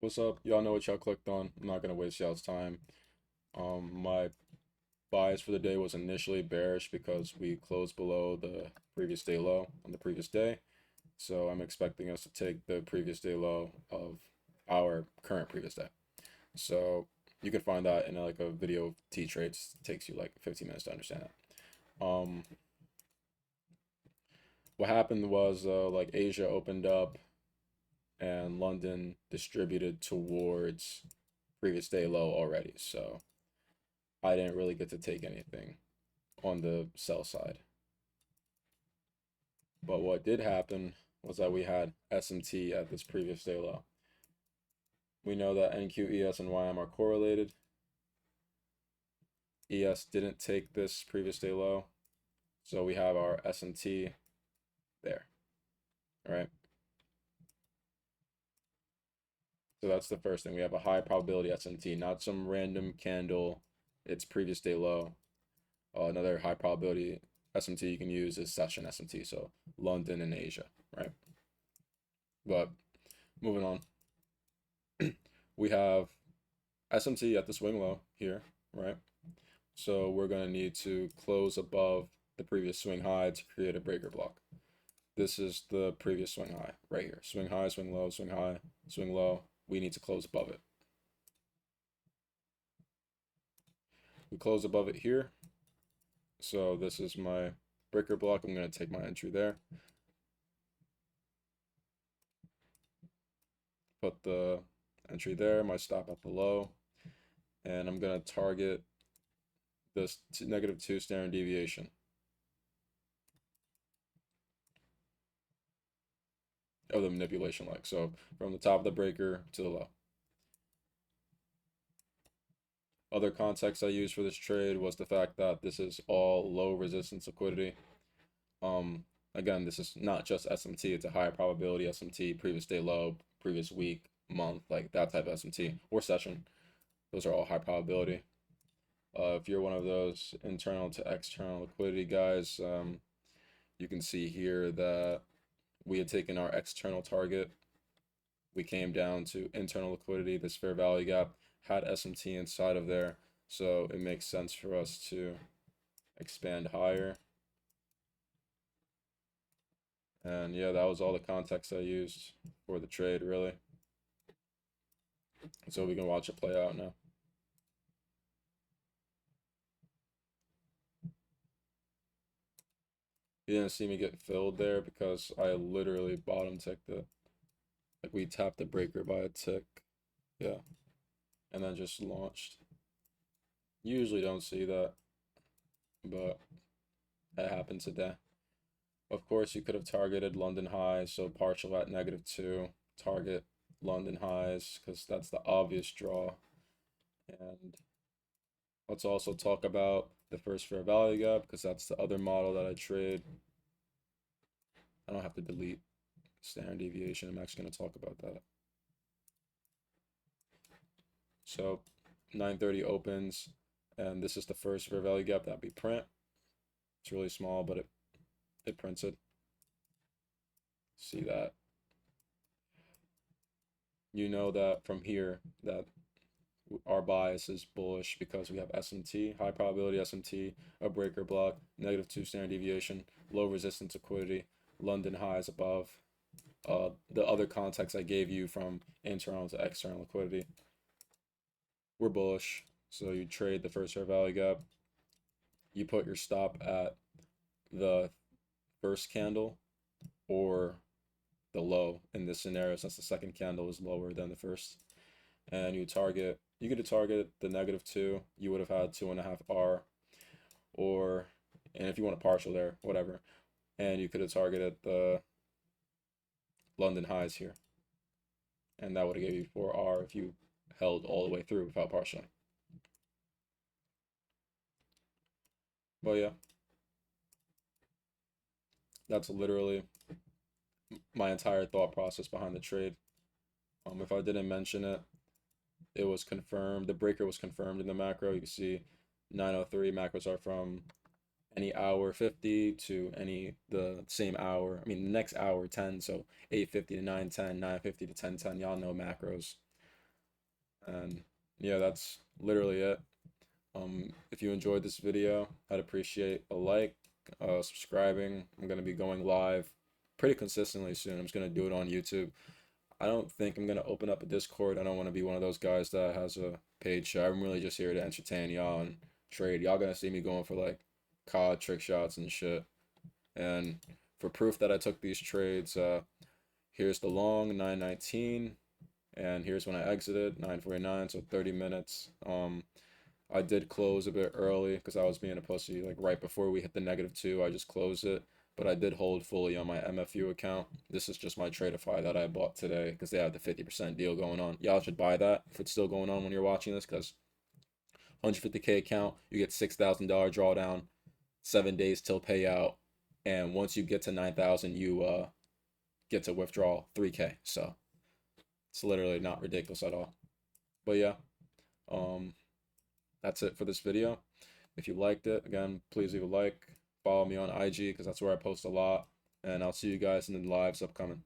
What's up? Y'all know what y'all clicked on. I'm not gonna waste y'all's time. My bias for the day was initially bearish because we closed below the previous day low on the previous day. So I'm expecting us to take the previous day low of our current previous day. So you can find that in like a video of T trades. It takes you like 15 minutes to understand it. What happened was like Asia opened up and London distributed towards previous day low already. So I didn't really get to take anything on the sell side. But what did happen was that we had SMT at this previous day low. We know that NQ, ES, and YM are correlated. ES didn't take this previous day low, so we have our SMT there, right? So that's the first thing. We have a high probability SMT, not some random candle. It's previous day low. Another high probability SMT you can use is session SMT, so London and Asia, right? But moving on, we have SMT at the swing low here, right? So we're going to need to close above the previous swing high to create a breaker block. This is the previous swing high right here. Swing high, swing low, swing high, swing low. We need to close above it. We close above it here. So this is my breaker block. I'm going to take my entry there. Put the entry there, my stop at the low. And I'm going to target this -2 standard deviation of the manipulation leg. So from the top of the breaker to the low. Other context I used for this trade was the fact that this is all low resistance liquidity. Again, this is not just SMT, it's a higher probability SMT, previous day low, previous week, month, like that type of SMT, or session. Those are all high probability. If you're one of those internal to external liquidity guys, you can see here that we had taken our external target. We came down to internal liquidity. This fair value gap had SMT inside of there. So it makes sense for us to expand higher. And yeah, that was all the context I used for the trade, really. So we can watch it play out now. You didn't see me get filled there because I literally bottom ticked it. Like we tapped the breaker by a tick. Yeah. And then just launched. Usually don't see that, but that happened today. Of course, you could have targeted London highs, so partial at -2, target London highs, because that's the obvious draw. And let's also talk about the first fair value gap, because that's the other model that I trade. I don't have to delete standard deviation. I'm actually going to talk about that. So 9:30 opens, and this is the first fair value gap that we print. It's really small, but it prints it. See that? You know that from here that our bias is bullish because we have SMT, high probability SMT, a breaker block, -2 standard deviation, low resistance liquidity, London highs above. The other context I gave you from internal to external liquidity. We're bullish, so you trade the first fair value gap. You put your stop at the first candle or the low in this scenario, since the second candle is lower than the first. And you could target the -2, you would have had 2.5 R, or, and if you want a partial there, whatever. And you could have targeted the London highs here. And that would have gave you 4 R if you held all the way through without partial. But yeah, that's literally my entire thought process behind the trade. If I didn't mention it, it was confirmed. The breaker was confirmed in the macro. You can see 903 macros are from any hour 50 to the same hour. I mean, the next hour 10. So 8:50 to 9:10, 9:50 to 10:10. Y'all know macros. And yeah, that's literally it. If you enjoyed this video, I'd appreciate a like, subscribing. I'm gonna be going live pretty consistently soon. I'm just gonna do it on YouTube. I don't think I'm gonna open up a Discord. I don't want to be one of those guys that has a paid show. I'm really just here to entertain y'all and trade. Y'all gonna see me going for like COD trick shots and shit. And for proof that I took these trades, here's the long 919, and here's when I exited 9:49, so 30 minutes. I did close a bit early because I was being a pussy. Like right before we hit the -2, I just closed it. But I did hold fully on my MFU account. This is just my Tradeify that I bought today because they have the 50% deal going on. Y'all should buy that if it's still going on when you're watching this, because 150K account, you get $6,000 drawdown, 7 days till payout, and once you get to 9,000, you get to withdraw 3K. So it's literally not ridiculous at all. But yeah, um, that's it for this video. If you liked it, again, please leave a like. Follow me on IG because that's where I post a lot. And I'll see you guys in the lives upcoming.